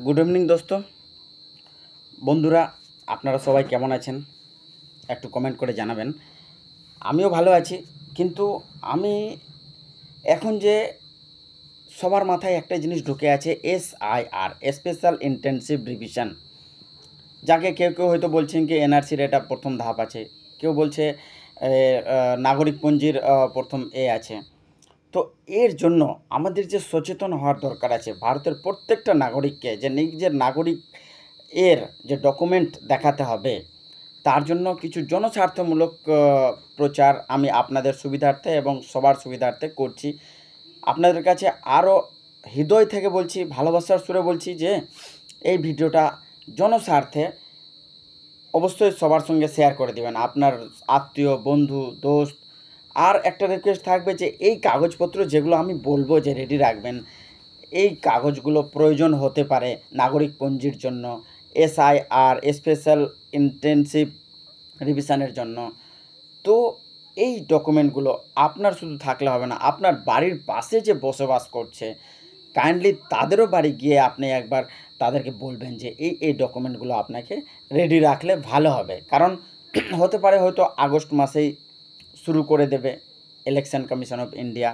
Good evening দোস্ত বন্ধুরা, আপনারা সবাই কেমন আছেন একটু কমেন্ট করে জানাবেন। আমিও ভালো আছি, কিন্তু আমি এখন যে সবার মাথায় একটা জিনিস ঢুকে আছে, SIR, স্পেশাল ইন্টেনসিভ রিভিশন, যাকে কেউ কেউ হয়তো বলছেন কি এনআরসির এটা প্রথম ধাপ আছে, কেউ বলছে নাগরিকপঞ্জির প্রথম আছে। তো এর জন্য আমাদের যে সচেতন হওয়ার দরকার আছে ভারতের প্রত্যেকটা নাগরিককে, যে নিজের নাগরিক এর যে ডকুমেন্ট দেখাতে হবে, তার জন্য কিছু জনস্বার্থমূলক প্রচার আমি আপনাদের সুবিধার্থে এবং সবার সুবিধার্থে করছি। আপনাদের কাছে আরও হৃদয় থেকে বলছি, ভালোবাসার সুরে বলছি যে এই ভিডিওটা জনস্বার্থে অবশ্যই সবার সঙ্গে শেয়ার করে দেবেন, আপনার আত্মীয়, বন্ধু, দোস্ত। আর একটা রিকোয়েস্ট থাকবে যে এই কাগজপত্র যেগুলো আমি বলবো যে রেডি রাখবেন, এই কাগজগুলো প্রয়োজন হতে পারে নাগরিকপঞ্জির জন্য, SIR, স্পেশাল ইন্টেনসিভ রিভিশনের জন্য। তো এই ডকুমেন্টগুলো আপনার শুধু থাকলে হবে না, আপনার বাড়ির পাশে যে বসবাস করছে কাইন্ডলি তাদেরও বাড়ি গিয়ে আপনি একবার তাদেরকে বলবেন যে এই ডকুমেন্টগুলো আপনাকে রেডি রাখলে ভালো হবে। কারণ হতে পারে হয়তো আগস্ট মাসেই শুরু করে দেবে ইলেকশন কমিশন অফ ইন্ডিয়া।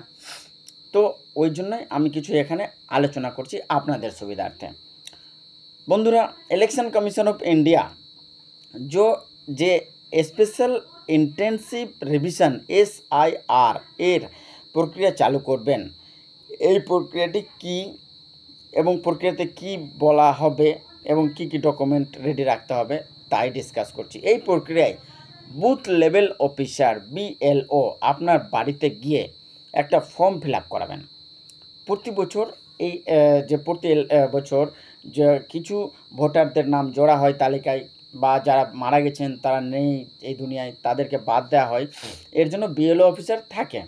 তো ওই জন্যই আমি কিছু এখানে আলোচনা করছি আপনাদের সুবিধার্থে। বন্ধুরা, ইলেকশন কমিশন অফ ইন্ডিয়া যে স্পেশাল ইন্টেনসিভ রিভিশন SIR এর প্রক্রিয়া চালু করবেন, এই প্রক্রিয়াটি কি এবং প্রক্রিয়াতে কি বলা হবে এবং কি কি ডকুমেন্ট রেডি রাখতে হবে তাই ডিসকাস করছি। এই প্রক্রিয়ায় বুথ লেভেল অফিসার BLO আপনার বাড়িতে গিয়ে একটা ফর্ম ফিল আপ করাবেন। প্রতি বছর এই প্রতি বছর যে কিছু ভোটারদের নাম জোড়া হয় তালিকায়, বা যারা মারা গেছেন তারা নেই এই দুনিয়ায়, তাদেরকে বাদ দেওয়া হয়। এর জন্য BLO অফিসার থাকে।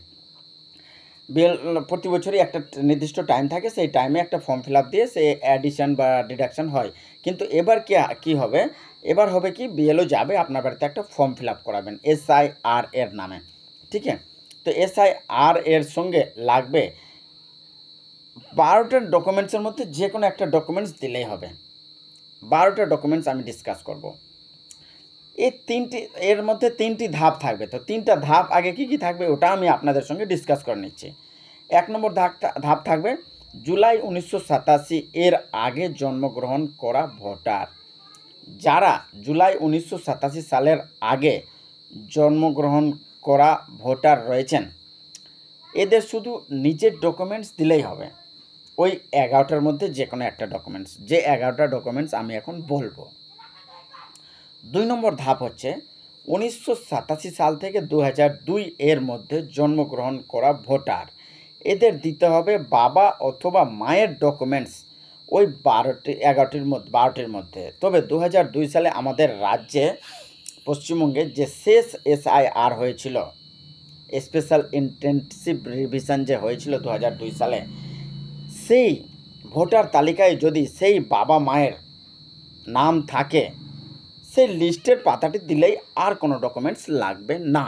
প্রতি বছরই একটা নির্দিষ্ট টাইম থাকে, সেই টাইমে একটা ফর্ম ফিল আপ দিয়ে সে অ্যাডিশন বা ডিডাকশন হয়। কিন্তু এবার কি হবে, এবার হবে কি BLO যাবে আপনার বাড়িতে একটা ফর্ম ফিল আপ করাবেন SIR এর নামে। ঠিক আছে, তো SIR এর সঙ্গে লাগবে 12টা ডকুমেন্টসের মধ্যে যে কোনো একটা ডকুমেন্টস দিলেই হবে। 12টা ডকুমেন্টস আমি ডিসকাস করব। এর মধ্যে 3টি ধাপ থাকবে। তো 3টা ধাপ আগে কি থাকবে ওটা আমি আপনাদের সঙ্গে ডিসকাস করে নিচ্ছি। 1 নম্বর ধাপ থাকবে জুলাই 1987 এর আগে জন্মগ্রহণ করা ভোটার। যারা জুলাই 1987 সালের আগে জন্মগ্রহণ করা ভোটার রয়েছেন, এদের শুধু নিজের ডকুমেন্টস দিলেই হবে। ওই 11টার মধ্যে যে কোনো একটা ডকুমেন্টস, যে 11টা ডকুমেন্টস আমি এখন বলবো। 2 নম্বর ধাপ হচ্ছে 1987 সাল থেকে 2002 এর মধ্যে জন্মগ্রহণ করা ভোটার, এদের দিতে হবে বাবা অথবা মায়ের ডকুমেন্টস ওই 12টির মধ্যে। তবে 2002 সালে আমাদের রাজ্যে পশ্চিমবঙ্গে যে শেষ SIR হয়েছিল, স্পেশাল ইন্টেনসিভ রিভিশন যে হয়েছিল 2002 সালে, সেই ভোটার তালিকায় যদি সেই বাবা মায়ের নাম থাকে, সেই লিস্টের পাতাটি দিলেই আর কোনো ডকুমেন্টস লাগবে না।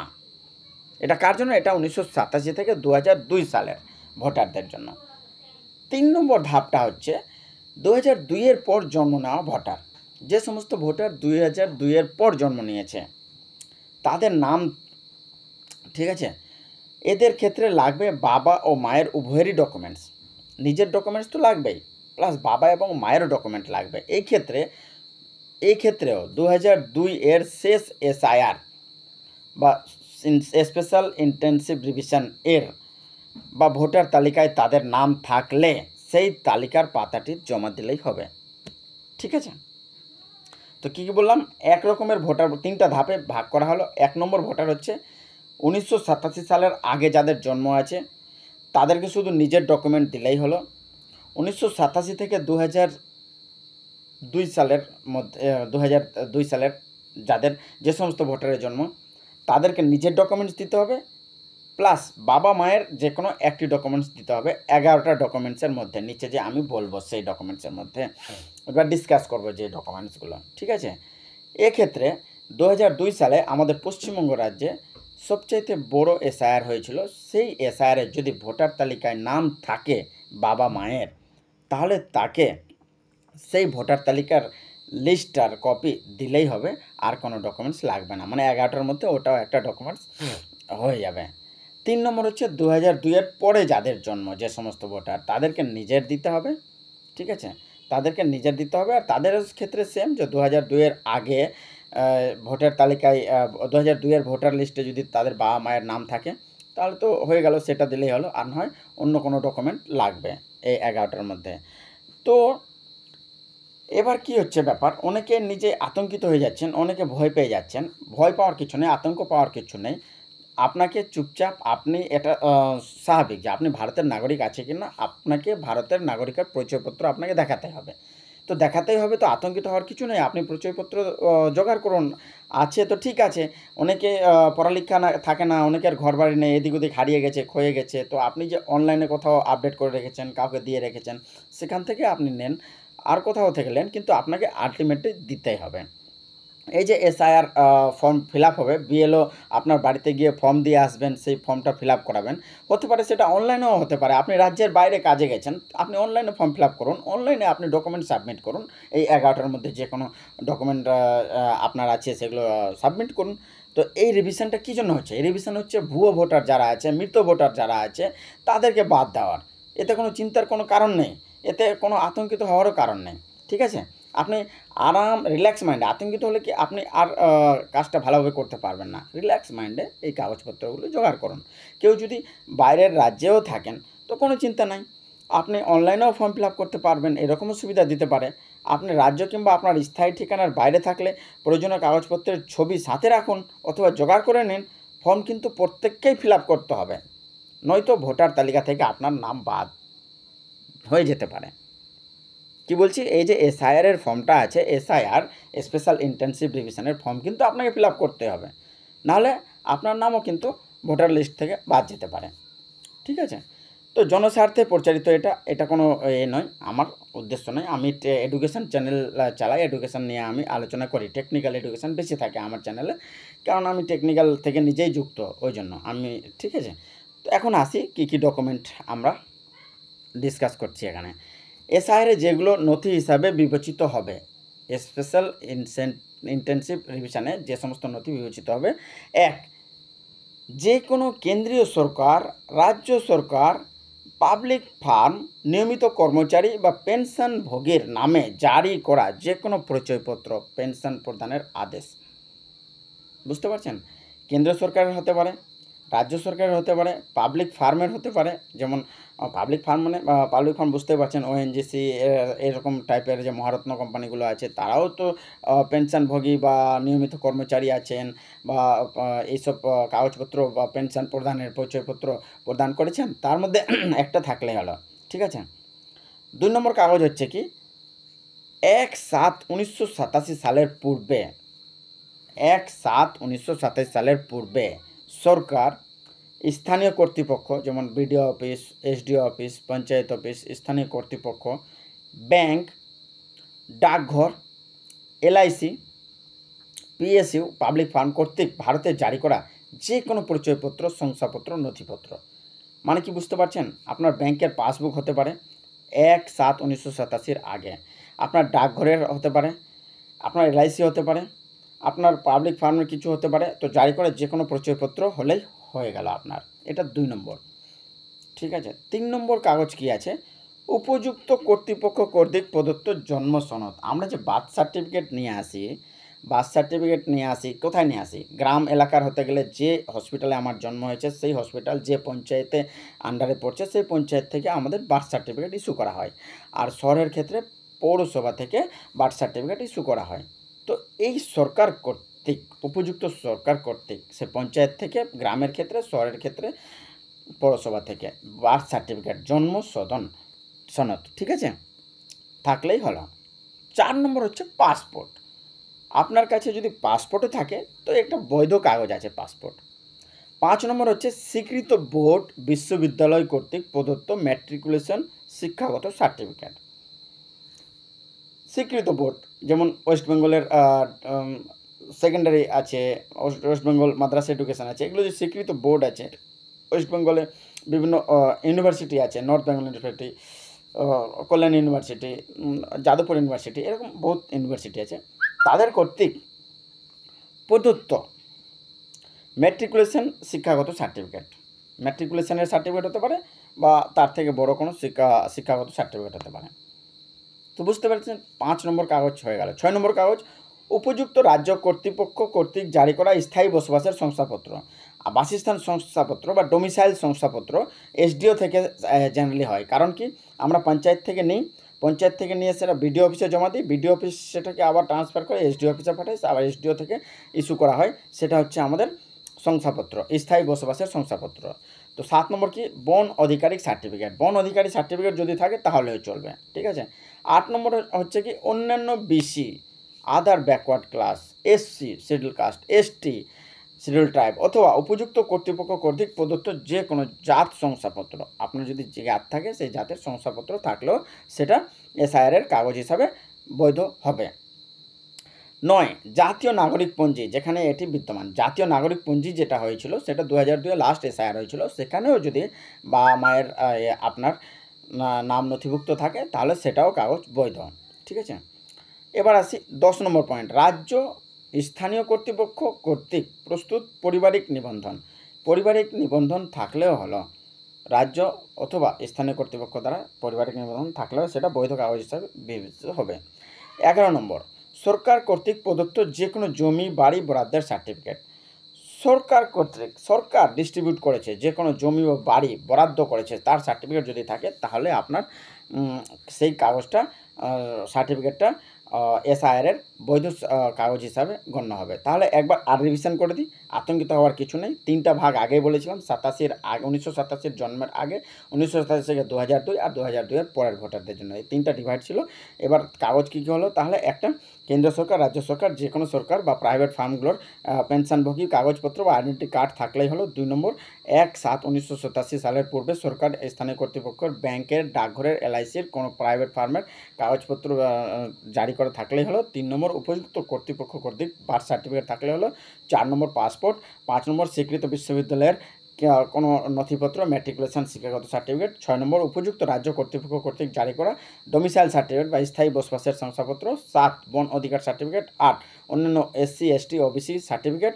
এটা কার জন্য? এটা 1987 থেকে 2002 সালের ভোটারদের জন্য। 3 নম্বর ধাপটা হচ্ছে 2002 এর পর জন্ম নেওয়া ভোটার। যে সমস্ত ভোটার 2002 এর পর জন্ম নিয়েছে তাদের নাম, ঠিক আছে, এদের ক্ষেত্রে লাগবে বাবা ও মায়ের উভয়েরই ডকুমেন্টস। নিজের ডকুমেন্টস তো লাগবেই, প্লাস বাবা এবং মায়েরও ডকুমেন্ট লাগবে। এই ক্ষেত্রেও 2002 এর শেষ SIR বা স্পেশাল ইন্টেনসিভ রিভিশন এর বা ভোটার তালিকায় তাদের নাম থাকলে সেই তালিকার পাতাটি জমা দিলেই হবে। ঠিক আছে, তো কী বললাম, এক রকমের ভোটার 3টা ধাপে ভাগ করা হলো। 1 নম্বর ভোটার হচ্ছে 1987 সালের আগে যাদের জন্ম আছে, তাদেরকে শুধু নিজের ডকুমেন্ট দিলেই হলো। 1987 থেকে 2002 সালের মধ্যে 2002 সালের যাদের যে সমস্ত ভোটারের জন্ম, তাদেরকে নিজের ডকুমেন্টস দিতে হবে, প্লাস বাবা মায়ের যে কোনো একটি ডকুমেন্টস দিতে হবে 11টা ডকুমেন্টসের মধ্যে। নিচে যে আমি বলবো সেই ডকুমেন্টসের মধ্যে এবার ডিসকাস করবো যে ডকুমেন্টসগুলো। ঠিক আছে, এক্ষেত্রে 2002 সালে আমাদের পশ্চিমবঙ্গ রাজ্যে সবচাইতে বড় SIR হয়েছিল। সেই SIR যদি ভোটার তালিকায় নাম থাকে বাবা মায়ের, তাহলে তাকে সেই ভোটার তালিকার লিস্টার কপি দিলেই হবে, আর কোনো ডকুমেন্টস লাগবে না। মানে 11টার মধ্যে ওটাও একটা ডকুমেন্টস হয়ে যাবে। 3 নম্বর হচ্ছে 2002-এর পরে যাদের জন্ম, যে সমস্ত ভোটার, তাদেরকে নিজের দিতে হবে। ঠিক আছে, তাদেরকে নিজের দিতে হবে। আর তাদের ক্ষেত্রে সেম, যে 2002-এর আগে ভোটার তালিকায় 2002-এর ভোটার লিস্টে যদি তাদের বাবা মায়ের নাম থাকে তাহলে তো হয়ে গেল, সেটা দিলেই হলো। আর নয় অন্য কোনো ডকুমেন্ট লাগবে এই 11টার মধ্যে। তো এবার কি হচ্ছে ব্যাপার, অনেকে নিজে আতঙ্কিত হয়ে যাচ্ছেন, অনেকে ভয় পেয়ে যাচ্ছেন। ভয় পাওয়ার কিছু নেই, আতঙ্ক পাওয়ার কিছু নেই। আপনাকে চুপচাপ, আপনি এটা স্বাভাবিক যে আপনি ভারতের নাগরিক আছে কি না, আপনাকে ভারতের নাগরিকের পরিচয়পত্র আপনাকে দেখাতে হবে। তো দেখাতেই হবে, তো আতঙ্কিত হওয়ার কিছু নেই। আপনি পরিচয়পত্র জোগাড় করুন। আছে তো ঠিক আছে। অনেকে পড়ালেখা না থাকে না, অনেকের ঘর বাড়ি নেই, এদিক ওদিক হারিয়ে গেছে, ক্ষয়ে গেছে। তো আপনি যে অনলাইনে কোথাও আপডেট করে রেখেছেন, কাউকে দিয়ে রেখেছেন, সেখান থেকে আপনি নেন, আর কোথাও থেকে নেন, কিন্তু আপনাকে আলটিমেটলি দিতেই হবে। এই যে এসআইআর ফর্ম ফিল আপ হবে, বিএলও আপনার বাড়িতে গিয়ে ফর্ম দিয়ে আসবেন, সেই ফর্মটা ফিল আপ করাবেন। হতে পারে সেটা অনলাইনেও হতে পারে, আপনি রাজ্যের বাইরে কাজে গেছেন, আপনি অনলাইনে ফর্ম ফিল আপ করুন, অনলাইনে আপনি ডকুমেন্ট সাবমিট করুন। এই 11টার মধ্যে যে কোনো ডকুমেন্ট আপনার আছে সেগুলো সাবমিট করুন। তো এই রিভিশনটা কী জন্য হচ্ছে? এই রিভিশন হচ্ছে ভুয়ো ভোটার যারা আছে, মৃত ভোটার যারা আছে, তাদেরকে বাদ দেওয়ার। এতে কোনো চিন্তার কোনো কারণ নেই, এতে কোনো আতঙ্কিত হওয়ারও কারণ নেই। ঠিক আছে, আপনি আরাম রিল্যাক্স মাইন্ডে, আতঙ্কিত হলে কি আপনি আর কাজটা ভালোভাবে করতে পারবেন না। রিল্যাক্স মাইন্ডে এই কাগজপত্রগুলো জোগাড় করুন। কেউ যদি বাইরের রাজ্যেও থাকেন তো কোনো চিন্তা নাই, আপনি অনলাইনেও ফর্ম ফিল আপ করতে পারবেন, এরকমও সুবিধা দিতে পারে। আপনি রাজ্য কিংবা আপনার স্থায়ী ঠিকানার বাইরে থাকলে প্রয়োজনীয় কাগজপত্রের ছবি সাথে রাখুন অথবা জোগাড় করে নিন। ফর্ম কিন্তু প্রত্যেককেই ফিল আপ করতে হবে, নয়তো ভোটার তালিকা থেকে আপনার নাম বাদ হয়ে যেতে পারে। কি বলছি, এই যে এসআইআরের ফর্মটা আছে, এসআইআর স্পেশাল ইন্টেনসিভ রিভিশনের ফর্ম কিন্তু আপনাকে ফিল আপ করতে হবে, নাহলে আপনার নামও কিন্তু ভোটার লিস্ট থেকে বাদ যেতে পারে। ঠিক আছে, তো জনস্বার্থে প্রচারিত এটা কোনো নয়, আমার উদ্দেশ্য নয়। আমি এডুকেশন চ্যানেল চালাই, এডুকেশন নিয়ে আমি আলোচনা করি, টেকনিক্যাল এডুকেশন বেশি থাকে আমার চ্যানেলে, কারণ আমি টেকনিক্যাল থেকে নিজেই যুক্ত, ওই জন্য আমি। ঠিক আছে, তো এখন আসি কী কী ডকুমেন্ট আমরা ডিসকাস করছি এখানে। এসআইআরে যেগুলো নথি হিসাবে বিবেচিত হবে, স্পেশাল ইন্টেনসিভ রিভিশনে যে সমস্ত নথি বিবেচিত হবে: 1, যে কোনো কেন্দ্রীয় সরকার, রাজ্য সরকার, পাবলিক ফার্ম, নিয়মিত কর্মচারী বা পেনশনভোগীর নামে জারি করা যে কোনো পরিচয়পত্র, পেনশন প্রদানের আদেশ। বুঝতে পারছেন, কেন্দ্র সরকারের হতে পারে, রাজ্য সরকারের হতে পারে, পাবলিক ফার্মের হতে পারে। যেমন পাবলিক ফার্ম মানে পাবলিক ফার্ম বুঝতে পারছেন, ওএনজিসি এরকম টাইপের যে মহারত্ন কোম্পানিগুলো আছে, তারাও তো পেনশনভোগী বা নিয়মিত কর্মচারী আছেন, বা এইসব কাগজপত্র বা পেনশন প্রদানের পরিচয়পত্র প্রদান করেছেন, তার মধ্যে একটা থাকলে হলো। ঠিক আছে, 2 নম্বর কাগজ হচ্ছে কি, 1/7/1987 সালের পূর্বে, 1/7/1987 সালের পূর্বে সরকার, স্থানীয় কর্তৃপক্ষ যেমন BDO office, SDO office, panchayat office, স্থানীয় কর্তৃপক্ষ, ব্যাংক, ডাকঘর, এলআইসি, পিএসইউ, পাবলিক ফার্ম কর্তৃক ভারতে জারি করা যে কোনো পরিচয়পত্র, শংসাপত্র, নথিপত্র। মানে কি বুঝতে পারছেন, আপনার ব্যাংকের পাসবুক হতে পারে 1/7/1987 আগে, আপনার ডাকঘরের হতে পারে, আপনার এলআইসি হতে পারে, আপনার পাবলিক ফার্মের কিছু হতে পারে। তো জারি করা যে কোনো পরিচয়পত্র হলেই হয়ে গেল আপনার। এটা 2 নম্বর। ঠিক আছে, 3 নম্বর কাগজ কি আছে, উপযুক্ত কর্তৃপক্ষ কর্তৃক প্রদত্ত জন্ম সনদ। আমরা যে বার্থ সার্টিফিকেট নিয়ে আসি, কোথায় নিয়ে আসি? গ্রাম এলাকার হতে গেলে যে হসপিটালে আমার জন্ম হয়েছে সেই হসপিটাল যে পঞ্চায়েতে আন্ডারে পড়ছে সেই পঞ্চায়েত থেকে আমাদের বার্থ সার্টিফিকেট ইস্যু করা হয়। আর শহরের ক্ষেত্রে পৌরসভা থেকে বার্থ সার্টিফিকেট ইস্যু করা হয়। তো এই সরকার কর্তৃক, উপযুক্ত সরকার কর্তৃক, সে পঞ্চায়েত থেকে, গ্রামের ক্ষেত্রে, শহরের ক্ষেত্রে পৌরসভা থেকে বার্থ সার্টিফিকেট, জন্ম সনদ, ঠিক আছে, থাকলেই হলো। 4 নম্বর হচ্ছে পাসপোর্ট। আপনার কাছে যদি পাসপোর্টও থাকে তো একটা বৈধ কাগজ আছে পাসপোর্ট। 5 নম্বর হচ্ছে স্বীকৃত বোর্ড, বিশ্ববিদ্যালয় কর্তৃক প্রদত্ত ম্যাট্রিকুলেশন শিক্ষাগত সার্টিফিকেট। স্বীকৃত বোর্ড যেমন ওয়েস্ট বেঙ্গলের সেকেন্ডারি আছে, ওয়েস্ট বেঙ্গল মাদ্রাসা এডুকেশন আছে, এগুলো যে স্বীকৃত বোর্ড আছে। ওয়েস্ট বেঙ্গলে বিভিন্ন ইউনিভার্সিটি আছে, নর্থ বেঙ্গল ইউনিভার্সিটি, কল্যাণ ইউনিভার্সিটি, যাদবপুর ইউনিভার্সিটি, এরকম বহুত ইউনিভার্সিটি আছে, তাদের কর্তৃক প্রদত্ত ম্যাট্রিকুলেশন শিক্ষাগত সার্টিফিকেট, ম্যাট্রিকুলেশনের সার্টিফিকেট হতে পারে বা তার থেকে বড় কোনো শিক্ষাগত সার্টিফিকেট হতে পারে। তো বুঝতে পারছেন 5 নম্বর কাগজ হয়ে গেল। 6 নম্বর কাগজ উপযুক্ত রাজ্য কর্তৃপক্ষ কর্তৃক জারি করা স্থায়ী বসবাসের শংসাপত্র, বাসস্থান শংসাপত্র বা ডোমিসাইল শংসাপত্র এসডিও থেকে জেনারেলি হয়। কারণ কি, আমরা পঞ্চায়েত থেকে নিই, পঞ্চায়েত থেকে নিয়ে সেটা বিডিও অফিসে জমা দিই, বিডিও অফিস সেটাকে আবার ট্রান্সফার করে এসডিও অফিসে পাঠাই, আবার এসডিও থেকে ইস্যু করা হয়, সেটা হচ্ছে আমাদের শংসাপত্র, স্থায়ী বসবাসের শংসাপত্র। তো 7 নম্বর কি, বন আধিকারিক সার্টিফিকেট, বন অধিকারী সার্টিফিকেট যদি থাকে তাহলেও চলবে, ঠিক আছে। 8 নম্বর হচ্ছে কি, অন্যান্য BC, other backward class, SC scheduled caste, ST scheduled tribe অথবা উপযুক্ত কর্তৃপক্ষ কর্তৃক প্রদত্ত যে কোনো জাত শংসাপত্র, আপনার যদি যে জাত থাকে সেই জাতের শংসাপত্র থাকলেও সেটা এসআইআর কাগজ হিসাবে বৈধ হবে। 9, জাতীয় নাগরিক পঞ্জি, যেখানে এটি বিদ্যমান, জাতীয় নাগরিক পঞ্জি যেটা হয়েছিল সেটা 2002 লাস্ট এসআইআর হয়েছিল, সেখানেও যদি বাবা মায়ের আপনার নাম নথিভুক্ত থাকে তাহলে সেটাও কাগজ বৈধ, ঠিক আছে। এবার আসি 10 নম্বর পয়েন্ট, রাজ্য স্থানীয় কর্তৃপক্ষ কর্তৃক প্রস্তুত পারিবারিক নিবন্ধন, পারিবারিক নিবন্ধন থাকলেও হলো, রাজ্য অথবা স্থানীয় কর্তৃপক্ষ দ্বারা পারিবারিক নিবন্ধন থাকলেও সেটা বৈধ কাগজ হিসাবে বিবেচিত হবে। 11 নম্বর, সরকার কর্তৃক প্রদত্ত যে কোনো জমি বাড়ি বরাদ্দের সার্টিফিকেট, সরকার কর্তৃক, সরকার ডিস্ট্রিবিউট করেছে যে কোনো জমি ও বাড়ি বরাদ্দ করেছে তার সার্টিফিকেট যদি থাকে তাহলে আপনার সেই কাগজটা, সার্টিফিকেটটা এসআইআরের বৈধ কাগজ হিসাবে গণ্য হবে। তাহলে একবার আর রিভিশন করে দিই, আতঙ্কিত হওয়ার কিছু নেই। 3টা ভাগ আগেই বলেছিলাম, 87-এর আগে, 1987-এর জন্মের আগে, 1987 থেকে 2002 আর 2002-এর পরের ভোটারদের জন্য, এই 3টা ডিভাইড ছিল। এবার কাগজ কী কী হলো, তাহলে একটা, কেন্দ্র সরকার, রাজ্য সরকার, যে কোনো সরকার বা প্রাইভেট ফার্মগুলোর পেনশনভোগী কাগজপত্র বা আইডেন্টি কার্ড থাকলেই হলো। 2 নম্বর, 1/7/1987 সালের পূর্বে সরকার স্থানীয় কর্তৃপক্ষের ব্যাংকের, ডাকঘরের, এলআইসির কোনো প্রাইভেট ফার্মের কাগজপত্র জারি করে থাকলেই হলো। 3 নম্বর, উপযুক্ত কর্তৃপক্ষ কর্তৃক বার্থ সার্টিফিকেট থাকলে হলো। 4 নম্বর, পাসপোর্ট। 5 নম্বর, স্বীকৃত বিশ্ববিদ্যালয়ের কোনো নথিপত্র, ম্যাট্রিকুলেশন শিক্ষাগত সার্টিফিকেট। 6 নম্বর, উপযুক্ত রাজ্য কর্তৃপক্ষ কর্তৃক জারি করা ডোমিসাইল সার্টিফিকেট বা স্থায়ী বসবাসের শংসাপত্র। 7, বন অধিকার সার্টিফিকেট। 8, অন্যান্য এসসি এসটি ওবিসি সার্টিফিকেট।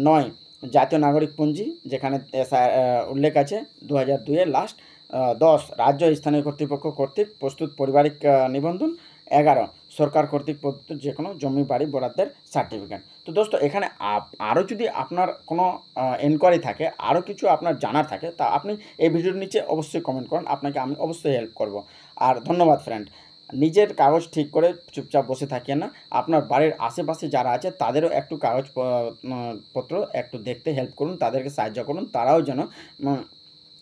9, জাতীয় নাগরিক পঞ্জি, যেখানে উল্লেখ আছে 2002-এর লাস্ট। 10, রাজ্য স্থানীয় কর্তৃপক্ষ কর্তৃক প্রস্তুত পারিবারিক নিবন্ধন। 11, সরকার কর্তৃক প্রদত্ত যে কোনো জমি বাড়ি বরাদ্দের সার্টিফিকেট। তো দোস্ত, এখানে আরও যদি আপনার কোনো এনকোয়ারি থাকে, আরও কিছু আপনার জানার থাকে, তা আপনি এই ভিডিওর নিচে অবশ্যই কমেন্ট করুন, আপনাকে আমি অবশ্যই হেল্প করব। আর ধন্যবাদ ফ্রেন্ড। নিজের কাগজ ঠিক করে চুপচাপ বসে থাকিয়ে না, আপনার বাড়ির আশেপাশে যারা আছে তাদেরও একটু কাগজ পত্র একটু দেখতে হেল্প করুন, তাদেরকে সাহায্য করুন, তারাও যেন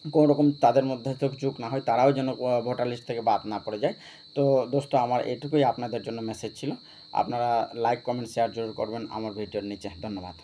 কোনো রকম তাদের মধ্যে তো চুক না হয়, তারাও যেন ভোটার লিস্ট থেকে বাদ না পড়ে যায়। তো দোস্ত, আমার এটুকুই আপনাদের জন্য মেসেজ ছিল। আপনারা লাইক কমেন্ট শেয়ার জরুর করবেন আমার ভিডিওর নিচে। ধন্যবাদ।